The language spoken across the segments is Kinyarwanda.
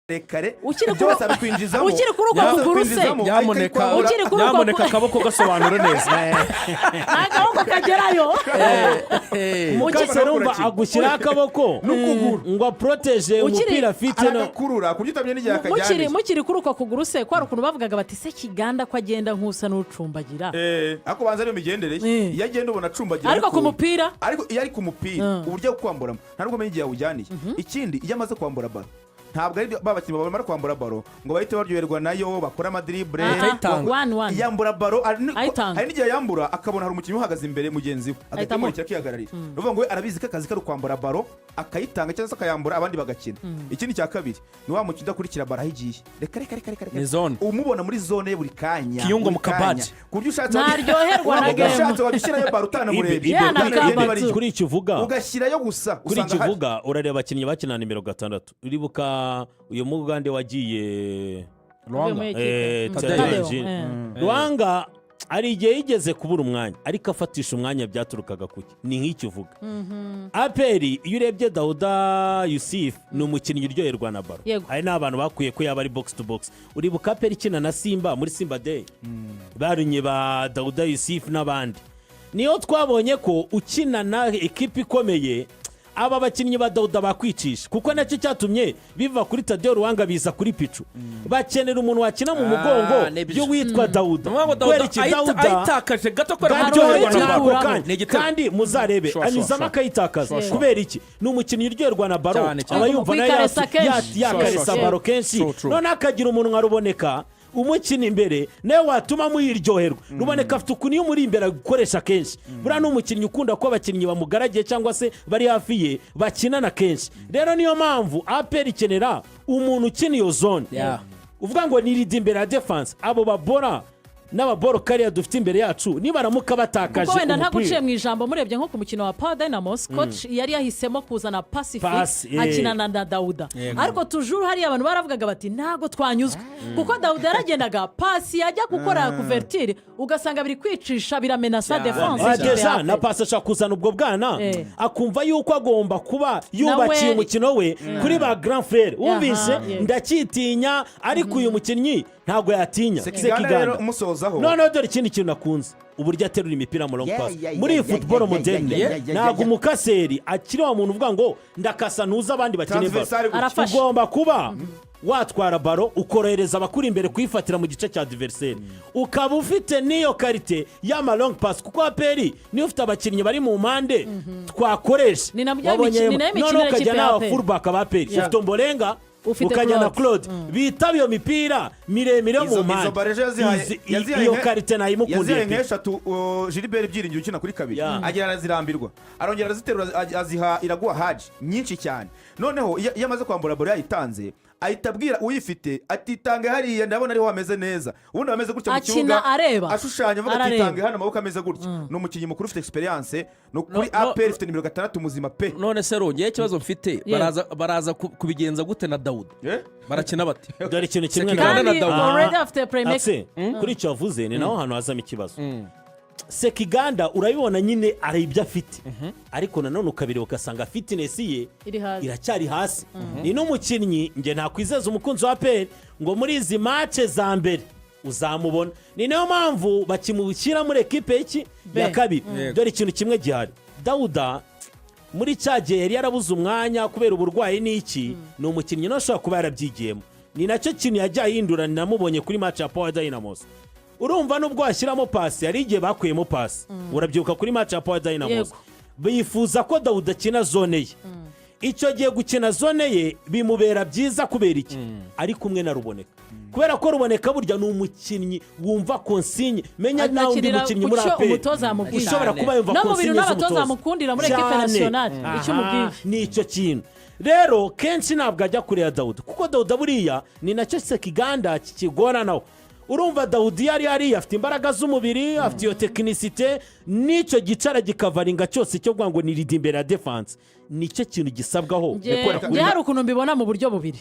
kare byose abikwinjizamo ukiri kuri uko kuguruse nyamuneka akaboko gasobanura neza akaboko kagerayo mukase rumva agushyira akaboko ngo protege umupira afite no agakurura kugitamye n'igihe akajyana mukiri kuri uko kuguruse kwari ukuntu bavugaga bati SEKIGANDA ko agenda nkusa n'ucumbagira ako banza niyo migendereye iyo agenda ubona acumbagira ariko ku mupira ariko iyo ari ku mupira uburyo bwo kwamburamo ntabwo menye igihe awujyaniye ikindi iyo amaze kwambura baro ntabwo ari babakinnyi bamara kwambura baro ngo bahite baryoherwa nayo bakora amadribble yambura baro hari n'igihe yambura akabona hari umukinnyi uhagaze imbere mugenzi we agatemurikira kihagararira uvuga ngo we arabizi ko akazi kari kwambura baro akayitanga cyangwa se akayambura abandi bagakina ikindi cya kabiri ni wa mukinnyi udakurikira baro ahigiye reka umubona muri zone ye buri kanya kiyungo mu kabaji kuryo ushatse naryoherwa na game ushatse wabishyirayo baro utanamurebye kuri icyo uvuga ugashyirayo gusa kuri icyo uvuga urareba abakinnyi bakina nimero 6 uribuka uyu mugande wagiye Rwanga ari igihe yigeze kubura umwanya ariko afatisha umwanya byaturukaga kuki ni nk'icyo uvuga aperi iyo urebye DAUDA YUSIF ni umukinnyi uryoherwa na baro hari n'abantu bakwiye ko yaba ari box to box uribuka aperi ikina na Simba muri Simba Day barunye ba DAUDA YUSIF n'abandi niyo twabonye ko ukina na ekipi ikomeye aba bakinnyi ba DAUDA bakwicisha kuko nacyo cyatumye biva kuri Tadeo Ruwanga biza kuri Pichu bakenera umuntu wakina mu mugongo byo witwa DAUDA kwera iki DAUDA ayitakaje gato ko kandi muzarebe anyuzamo akayitakaza kubera iki ni umukinnyi uryoherwa na baro aba yumva nayo yakaresa baro kenshi none akagira umuntu nkaruboneka umukina imbere nawe watuma muyiryoherwa ruboneka afite ukuni yo muri imbere gukoresha kenshi bura n'umukinnyi ukunda ko abakinnyi bamugaragiye cyangwa se bari hafi ye bakinana kenshi rero niyo mpamvu APR ikenera umuntu ukina iyo zone uvuga ngo niridi imbere ya defense abo babora n'ababoro kariya dufite imbere yacu nibaramuka batakaje kuko wenda ntaguciye mu ijambo murebye nko ku mukino wa Power Dynamos coach yari yahisemo kuzana Pacific akinana na DAUDA ariko toujours hari abantu baravugaga bati ntago twanyuzwe kuko DAUDA yaragendaga pasi yajya gukora couverture ugasanga biri kwicisha biramenasa defense deja na pasi ashaka kuzana ubwo bwana akumva yuko agomba kuba yubakiye umukino we kuri ba grand frère wumvise ndakitinya ariko uyu mukinnyi ntago yatinya SEKIGANDA umusozaho none dore ikindi kintu nakunze uburyo aterura imipira mu long pass muri football moderne ntago umukaseri akiri wa muntu uvuga ngo ndakasa ntuza abandi bakine baro ugomba kuba watwara baro ukorohereza abakuri imbere kuyifatira mu gice cya adversaire ukaba ufite niyo karite y'ama long pass kuko aperi niyo ufite abakinnyi bari mu mpande twakoresha wabonye none ukajya fullback abaperi ufite Mbolenga ukajya na Claude bitaba iyo mipira miremire mu mpande iyo karite nayimukundiye yaziye nk'eshatu Gilbert Byiringiro ukina kuri kabiri agira arazirambirwa arongera araziterura aziha Iraguha Haji nyinshi cyane noneho iyo amaze kwambura baro yayitanze ayitabwira uyifite atitange hariya ndabona ari wameze neza ubundi wameze gutya mu kibuga ashushanya avuga atitange hano amaboko ameze gutya no mukinyi mukuru ufite experience no kuri APR ufite nimero 6 muzima pe none se rongeye ikibazo mfite baraza kubigenza gute na DAUDA barakina bati dore ikintu kimwe na DAUDA already after playmaker kuri icyo avuze ni naho hano hazamo ikibazo SEKIGANDA urabibona nyine ari ibyo afite ariko nanone ukabiri ugasanga fitness ye iracyari hasi ni n'umukinnyi nge ntakwizeza umukunzi wa APR ngo muri izi match za mbere uzamubona ni nayo mpamvu bakimubukira muri equipe y'iki ya kabiri dore ikintu kimwe gihari DAUDA muri cyagiye yari yarabuze umwanya kubera uburwayi n'iki ni umukinnyi no ashobora kuba yarabyigiyemo ni nacyo kintu yajya yindura namubonye kuri match ya Power Dynamos urumva nubwo washyiramo pasi hari igihe bakuyemo pasi urabyibuka kuri match ya Power Dynamos bifuza ko DAUDA akina zone ye icyo gihe gukina zone ye bimubera byiza kubera iki ari kumwe na Ruboneka kubera ko Ruboneka burya ni umukinnyi wumva konsigne menya nawe undi mukinnyi muri APR ushobora kuba yumva konsigne n'abatoza mukundira muri equipe nationale icyo mubwiye ni icyo kintu rero kenshi ntabwo ajya kure ya DAUDA kuko DAUDA buriya ni nacyo SEKIGANDA kikigora nawe urumva DAUDA yari afite imbaraga z'umubiri afite iyo tekinisite n'icyo gicara gikavaringa cyose cyo kuvuga ngo ni lead imbere ya defense nicyo kintu gisabwaho hari ukuntu mbibona mu buryo bubiri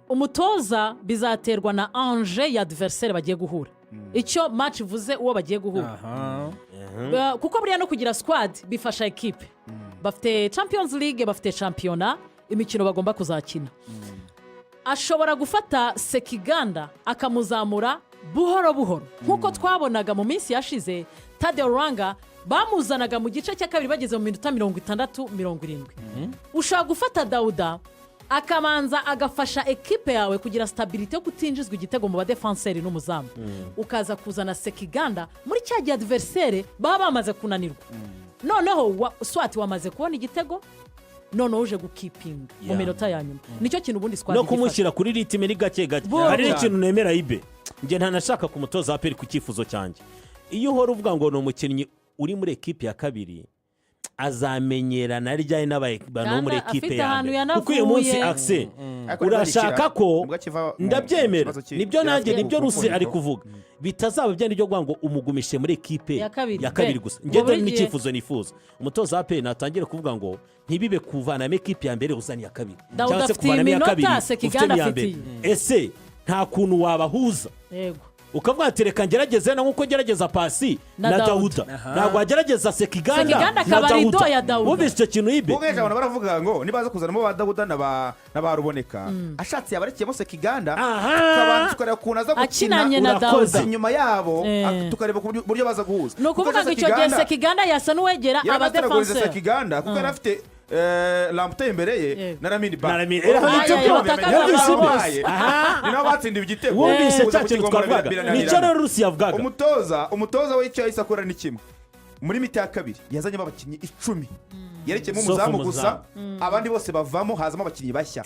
umutoza bizaterwa na anje ya adversaire bagiye guhura icyo match ivuze uwo bagiye guhura kuko buriya no kugira squad bifasha equipe bafite Champions League bafite championnat imikino bagomba kuzakina ashobora gufata Sekiganda akamuzamura buhoro buhoro nk'uko twabonaga mu minsi yashize Tadeo Rwanga bamuzanaga mu gice cya kabiri bageze mu minota 60-70. Ushobora gufata Dauda akamanza agafasha ekipe yawe kugira stabilite yo kutinjizwa igitego mu badefenseri n'umuzamu ukaza kuzana Sekiganda muri cya gihe adversaire baba bamaze kunanirwa noneho swati wamaze kubona igitego noneho uje gukipinga mu minota ya nyuma nicyo kintu ubundi squad no kumushyira kuri ritime ni gake gake hari ikintu nemera ibe nge ntanashaka kumutoza aperi ku cyifuzo cyanjye iyo uhora uvuga ngo ni umukinnyi uri muri ekipe ya kabiri azamenyerana ryari n'abantu muri ekipe yawe kuko uyu munsi akse urashaka ko ndabyemera nibyo nanjye nibyo Rusi ari kuvuga bitazaba byandi byo kuvuga ngo umugumishe muri ekipe ya kabiri gusa ngende n'icyifuzo nifuza umutoza aperi natangire kuvuga ngo ntibibe kuvanamo ekipe ya mbere uzani ya kabiri cyangwa se kuvanamo ya kabiri ufite ya mbere ese nta kuntu wabahuza yego ukavuga ati reka ngerageze na nkuko ngerageza pasi na Dauda ntabwo wagerageza Sekiganda na Dauda wumvise icyo kintu ibe ubwo abantu baravuga ngo nibaza kuzanamo ba Dauda na ba Ruboneka ashatse yabarekiyemo Sekiganda tukabanza tukareba ukuntu aza gukina inyuma yabo tukareba uburyo baza guhuza ni ukuvuga ngo icyo gihe Sekiganda yasa n'uwegera abadefenseri Sekiganda kuko yari afite Lamptey imbere ye na Lamine Ba ni nabo batsindiye igitego wumvise cya kintu twavugaga nicyo rero Rusi yavugaga umutoza we icyo yahise akora ni kimwe muri mita ya kabiri yazanyemo abakinnyi 10 yerekeyemo umuzamu gusa abandi bose bavamo hazamo abakinnyi bashya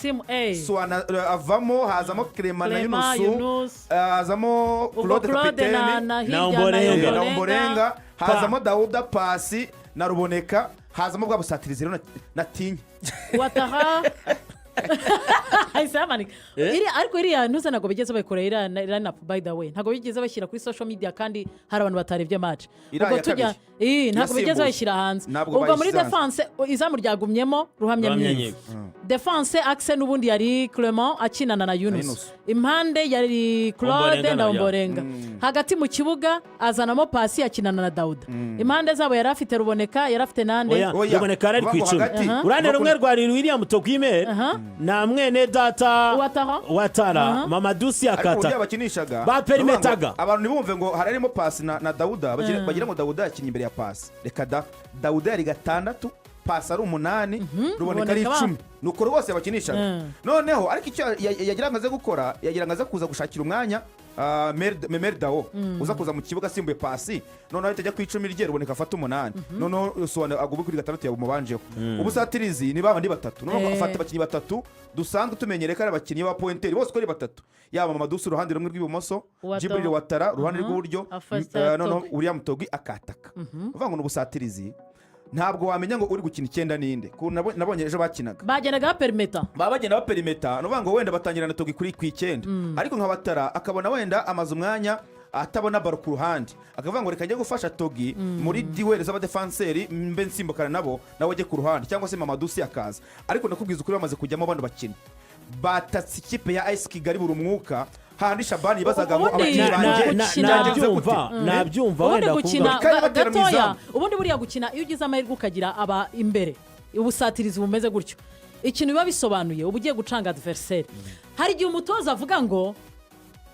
Suwana avamo hazamo Clement na Yunus hazamo Claude Kapiteni na Omborenga hazamo Dauda Pasi na Ruboneka hazamo bwa busatirizi rero natinya wataha ariko iriya ntuza ntabwo bigeze bayikorera line-up by the way ntabwo bigeze bashyira kuri social media kandi hari abantu batarebye match ubwo tujya ntabwo bigeze bashyira hanze ubwo muri defense izamu ryagumyemo ruhamya myinshi defense axe n'ubundi yari Clement akinana na Yunus impande yari Claude na Omborenga hagati mu kibuga azanamo Pasi akinana na Dauda impande zabo yari afite Ruboneka yari afite nande Ruboneka yari ku icumi urane rumwe rwari William Togwime na mwene data Watara Mamadusi akata ba perimetaga abantu nibumve ngo harimo Pasi na Dauda bagira ngo Dauda yakinye imbere ya Pasi reka Dauda yari 6 Pasi ari 8 Ruboneka ari 10 nuko rwose bakinishaga noneho ariko icyo yagirangaze gukora yagirangaze kuza gushakira umwanya Dao uza kuza mu kibuga simbuye Pasi noneho ahita ku 10 rye Ruboneka afata 8 noneho Suwana agubu kuri 6 yamubanjeho ubusatirizi ni babandi batatu noneho afata abakinnyi batatu dusanzwe tumenyereka ari abakinnyi ba pointeri bose kuri batatu yaba Mamadusi uruhande rumwe rw'ibumoso Jibril Watara uruhande rw'uburyo noneho William Togwi akataka uvuga ngo n'ubusatirizi ntabwo wamenya ngo uri gukina 9 ninde nabonye ejo bakinaga bagendaga baperimeta nuvuga ngo wenda batangirana Togwi kuri 9 ariko nka Watara akabona wenda amaze umwanya atabona baro ku ruhande akavuga ngo reka njye gufasha Togwi muri duel z'abadefenseri mbe nsimbukana nabo nawe ajye ku ruhande cyangwa se Mamadusi akaza ariko nakubwiza ukuri bamaze kujyamo abantu bakina batatse ikipe ya AS Kigali buri umwuka handi Shabani bazaga ngo abakinnyi banjye nabyumva wenda gatoya ubundi buriya gukina iyo ugize amahirwe ukagira aba imbere ubusatirizi bumeze gutyo ikintu biba bisobanuye uba ugiye gucanga adversaire hari igihe umutoza avuga ngo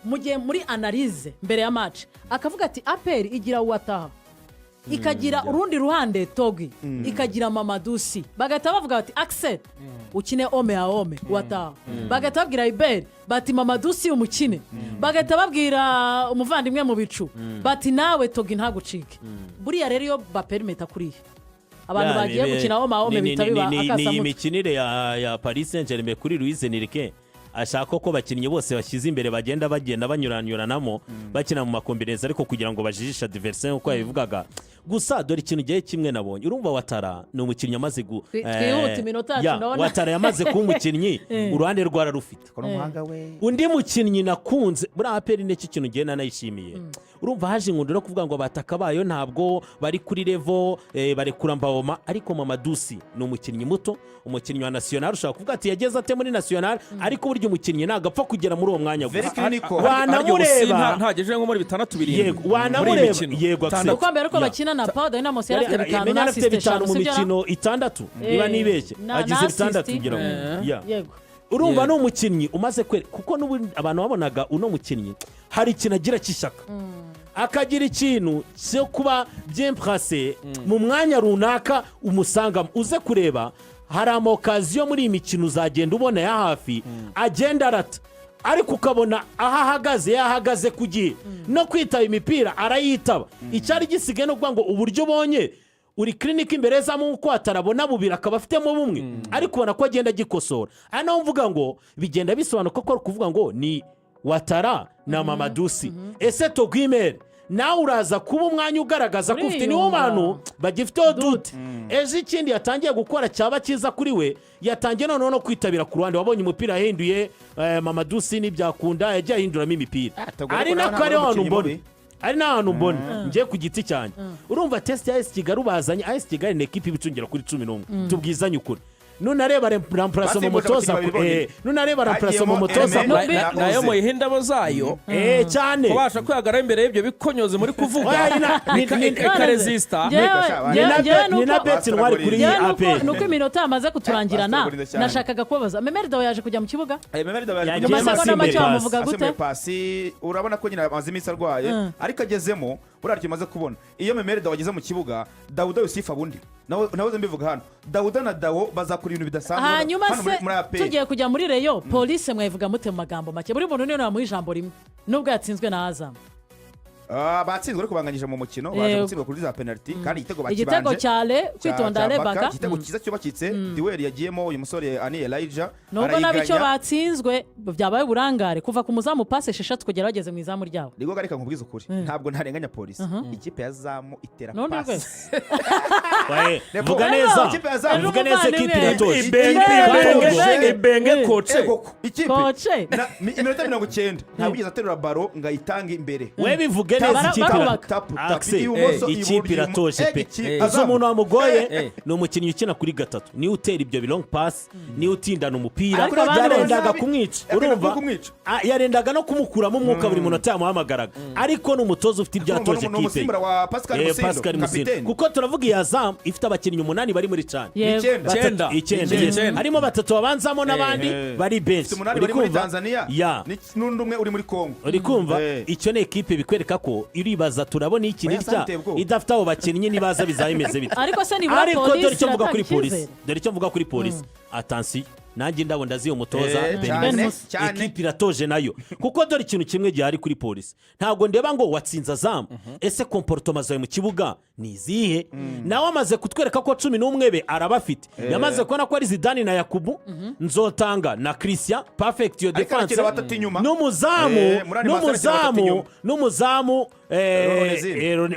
mugiye muri analyse mbere ya match akavuga ati APR igira Wataha ikagira urundi ruhande Togwi ikagira Mamadusi bagahita bavuga bati Axel ukine ome a ome Wataha bagahita babwira Iber bati Mamadusi umukine bagahita babwira umuvandimwe mu bicu bati nawe Togwi ntagucike buriya rero iyo baperimeta kuriya abantu bagiye gukina ome a ome bitabiba akasa ni imikinire ya Paris Saint-Germain kuri Luis Enrique ashaka ko bakinnyi bose bashyize imbere bagenda banyuranyuranamo bakina mu makombineza ariko kugira ngo bajijishe adversaire uko yabivugaga gusa dore ikintu gihe kimwe nabonye urumva Watara ni umukinnyi amaze Watara yamaze kuba umukinnyi uruhande rwara rufite undi mukinnyi nakunze muri APR n'iki kintu gihe nanayishimiye urumva haje ingundura kuvuga ngo bataka bayo ntabwo bari kuri level bari kurambawoma ariko Mamadusi ni umukinnyi muto umukinnyi wa national ushaka kuvuga ati yageze ate muri national ariko buryo umukinnyi nagapfa kugera muri uwo mwanya wanamureba ntageje nko muri 6-7 yego wanamureba yego uko mbere ko bakina na Pauda na Mose yarafite 5 na 6 mu mikino 6 niba nibeshye agize 6 kugira ngo yego urumva no mukinnyi umaze kuko n'ubundi abantu babonaga uno mukinnyi hari ikintu agira cy'ishyaka akagira ikintu cyo kuba byemprase mu mwanya runaka umusangamo uze kureba hari amaokaziyo muri iyi mikino uzagenda ubona ya hafi agenda arata ariko ukabona aho ahagaze ku gihe no kwitaba imipira arayitaba icyari gisigaye no kuvuga ngo uburyo ubonye uri clinic imbere zamu uko atarabona bubira akaba afitemo bumwe ariko ubona ko agenda gikosora naho mvuga ngo bigenda bisobanuka ko kuvuga ngo ni Watara na Mamadusi ese Togwimere nawe uraza kuba umwanya ugaragaza ko ufite niwo muntu bagifiteho dute ejo ikindi yatangiye gukora cyaba cyiza kuri we yatangiye noneho no kwitabira ku ruhande wabonye umupira yahinduye Mamadusi n'ibyakunda yagiye ahinduramo imipira ari nako ari hano mbona ari n'ahantu mbona ngiye ku giti cyane urumva test ya Kigali ubazanye Kigali ni ekipi ibicungira kuri 11 tubwizanye ukuri nunareba remplacer mu mutoza nunareba remplacer mu mutoza nayo mu ihindabo zayo cyane kubasha kwihagara imbere y'ibyo bikonyoze muri kuvuga ikaresista ni na beti ntwari kuri AP nuko iminota yamaze kuturangirana nashakaga kubabaza Memerida yaje kujya mu kibuga yagiye amasegonda make wamuvuga gute pasi urabona ko nyine amaze iminsi arwaye ariko agezemo buraryo umaze kubona iyo Memerida wageze mu kibuga DAUDA YUSIF abundi nawe mbivuga hano DAUDA na DAO bazakora ibintu bidasanzwe hanyuma se tugiye kujya muri Reyo polisi mwayivuga mute mu magambo make buri muntu niyo namuha ijambo rimwe nubwo yatsinzwe na Azam batsinzwe ariko banganyije mu mukino baje gutsindwa kuri za penalty kandi igitego cyale kwitonda Rebaka igitego cyiza cyubakitse duel yagiyemo uyu musore Ani Elijah nubwo nabicyo batsinzwe byabaye burangare kuva ku muzamu passe 6 kugera bageze mu izamu ryabo niko garika nkubwiza ukuri ntabwo ntarenganya polisi ikipe ya Zamu itera pass vuga neza ikipe iratoje ibenge coach ikipe iminota 90 ntabwo igeze aterura baro ngo ayitange imbere we bivuge neza ikipe iratoje pe azo umuntu wamugoye ni umukinnyi ukina kuri gatatu ni utera ibyo long pass ni utindana umupira yarendaga kumwica urumva yarendaga no kumukuramo umwuka buri munota yamuhamagaraga ariko n'umutozo ufite ibyatoje kipe Pascal Musinda kuko turavuga ya Azam ifite abakinnyi 8 bari muri cyane 9 harimo batatu babanzamo n'abandi bari bench uri muri Tanzania n'undi umwe uri muri Congo uri kumva icyo ne ekipe bikwereka ko iribaza turabona iki nitya idafite abo bakinnyi nibaza bizayimeze bite ariko se ni ba polisi dore icyo mvuga kuri polisi dore icyo mvuga kuri polisi attention nanjye ndabona ziyo mutoza ekipe iratoje nayo kuko dore ikintu kimwe gihari kuri polisi ntabwo ndeba ngo watsinza Azam ese comportement zawe mu kibuga ni izihe nawe amaze kutwereka ko 11 be arabafite yamaze kubona ko ari Zidane na Yakubu Nzotanga na Christian perfect yo defense n'umuzamu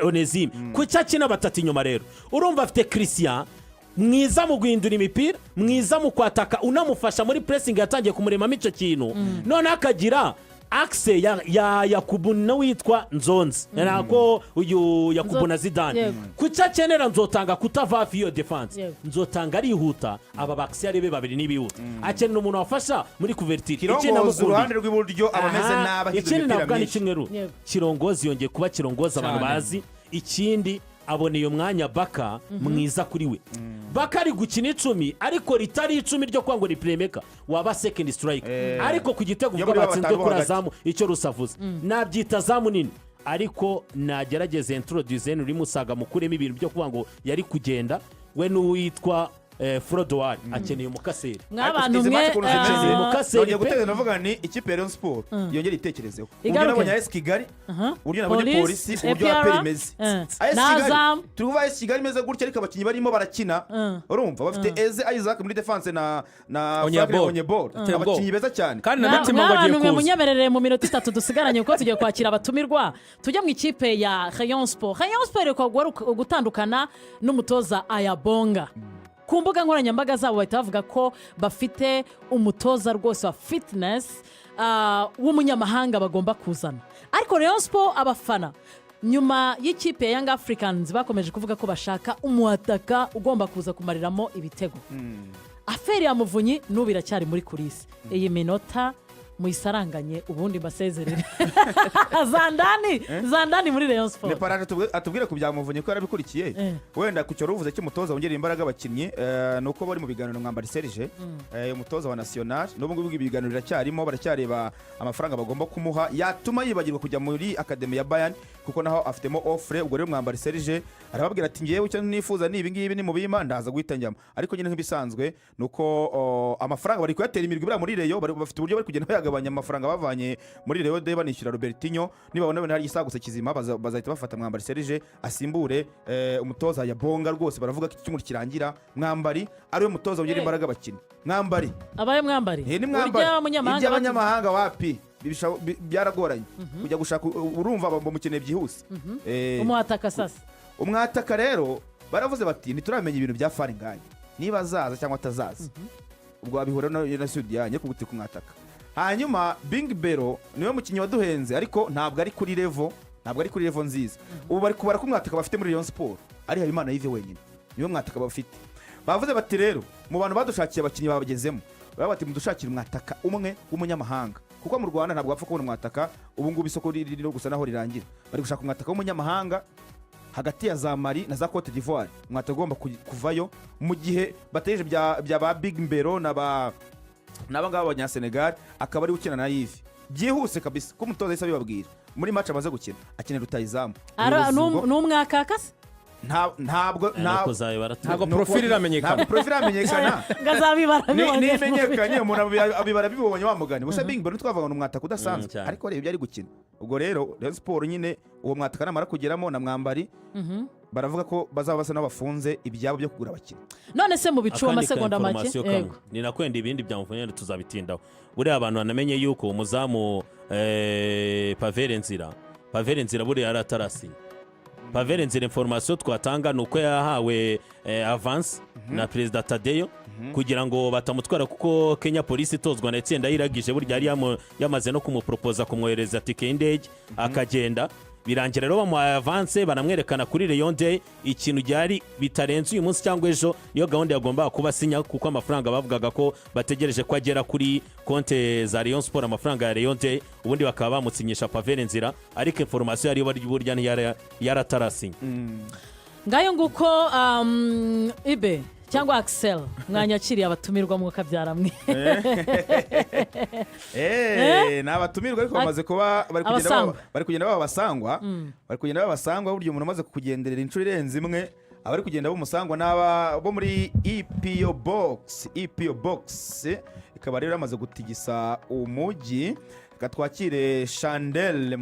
Onezime kucya kina batatu inyuma rero urumva afite Christian mwiza mu guhindura imipira mwiza mu kwataka unamufasha muri pressing yatangiye kumurema icyo kintu none akagira axe ya Yakubu no witwa Nzonzi nako uyu Yakubu na Zidane kucya kenera Nzotanga kutava iyo defense Nzotanga arihuta aba baksiyare be babiri nibihuta akenera umuntu wafasha muri couverture ikirongozi uruhande rw'iburyo abameze naba hidupira kirongozi yongeye kuba kirongoza abantu bazi ikindi abona iyo mwanya Baka mwiza kuri we Baka ari gukina 10 ariko ritari 10 ryo kwangwa ni playmaker waba second strike ariko ku gitego ubwo batsinzwe kuri Azamu icyo rusavuze nabyita Azamu nini ariko nagerageze introduce uri musaga mukuremo ibintu byo kuvuga ngo yari kugenda we n'uwitwa Frodouard akeneye umukaseri mw'abantu mwe umukaseri guteza navuga ni ikipe ya Sport yongera itekerezeho uburyo nabonye Kigali uburyo nabonye polisi uburyo aperimeze tuvuga Kigali meze gutya ariko abakinnyi barimo barakina urumva bafite Eze Isaac muri defense na Onyebol abakinnyi beza cyane kandi na Betima bagiye kuza munyemerere mu minota 3 dusigaranye uko tugiye kwakira abatumirwa tujya mu ikipe ya Rayon Sport ko gutandukana n'umutoza Ayabonga ku mbuga nkoranyambaga zabo bahita bavuga ko bafite umutoza rwose wa fitness w'umunyamahanga bagomba kuzana ariko Rayon Sport abafana nyuma y'ikipe ya Young Africans bakomeje kuvuga ko bashaka umuataka ugomba kuza kumariramo ibitego aferi ya Muvunyi n'ubira cyari muri kulisi iyi minota muyisaranganye ubundi basezerere zandani muri Rayon Sport. Neparaje atubwire ku byamuvunye ko yarabikurikiye wenda ku cyo ruvuze cy'umutoza wongerera imbaraga abakinnyi nuko bari mu biganiro Mwambari Serge umutoza wa National n'ubu ngubu ibiganiro biracyarimo baracyareba amafaranga bagomba kumuha yatuma yibagirwa kujya muri academy ya Bayern kuko naho afitemo offre ubwo rero Mwambari Serge arababwira ati ngiye icyo nifuza ni ibi ngibi ni mu bima ndaza guhitanjyamo ariko nyine nk'ibisanzwe nuko amafaranga bari kuyatera imirwi bira muri Rayon bafite uburyo bari kugenda yagabanya amafaranga bavanye muri Rayon de banishyura Robertinho niba babona hari isaguse kizima bazahita bafata Mwambari Serge asimbure umutoza ya Bonga rwose baravuga ko icyumuri kirangira Mwambari ari we mutoza wongera imbaraga abakinnyi Mwambari abaye Mwambari ni Mwambari iby'abanyamahanga wapi byaragoranye kujya gushaka urumva bamukeneye byihuse umwataka sasa umwataka rero baravuze bati ntituramenya ibintu bya Faringanye niba azaza cyangwa atazaza ubwo abihura na Sudiyanye kuguti kumwataka hanyuma Bing Bero niwe mukinnyi waduhenze ariko ntabwo ari kuri level nziza ubu bari kubara kumwataka bafite muri Rayon Sport ari Habimana Yves wenyine niwe mwataka bafite bavuze bati rero mu bantu badushakiye abakinnyi babagezemo bati mudushakira umwataka umwe w'umunyamahanga kuko mu Rwanda ntabwo bapfa kubona umwataka ubu ngubu isoko riri gusa naho rirangira bari gushaka umwataka w'umunyamahanga hagati ya za Mali na za Cote d'Ivoire umwataka ugomba kuvayo mu gihe bateje bya ba Big Mbero n'abangaba abanyasenegal akaba ari gukina na Yves byihuse kabisa ko umutoza yise abibabwira muri match amaze gukina akenera rutayizamu n'umwakakase ntabwo profile iramenyekana nimenyekanye umuntu abibara bibonye wamugane gusa Bing Mbero twavuga ngo umwataka udasanzwe ariko rero byari gukina ubwo rero Rayon Sport nyine uwo mwataka namara kugeramo na Mwambari baravuga ko bazaba basa n'abafunze ibyabo byo kugura abakinnyi none se mu bicu amasegonda make ni nakwenda ibindi byamuvunye tuzabitindaho buriya abantu banamenye yuko umuzamu Pavere Nzira buriya yaratarasinya Pavere Nzira information twatanga nuko yahawe avance na Perezida Tadeyo kugira ngo batamutwara kuko Kenya Police itozwa na itsinda yiragije burya yari yamaze no kumupropose kumwohereza tike y'indege akagenda birangira rero bamuhaye avance banamwerekana kuri Rayon Day ikintu cyari bitarenze uyu munsi cyangwa ejo niyo gahunda yagomba kuba sinya kuko amafaranga bavugaga ko bategereje ko agera kuri konte za Rayon Sport amafaranga ya Rayon Day ubundi bakaba bamusinyisha Pavere Nzira ariko information yari burya yaratarasinya ngayo nguko ibe cyangwa Axel mwanyakiriye abatumirwa mu kabyara mwe n'abatumirwa ariko bamaze kuba bari kugenda babasangwa buryo umuntu amaze kugenderera inshuro irenze imwe abari kugenda bamusangwa n'aba bo muri EPO box ikaba rero amaze gutigisa umujyi gatwakire Chandel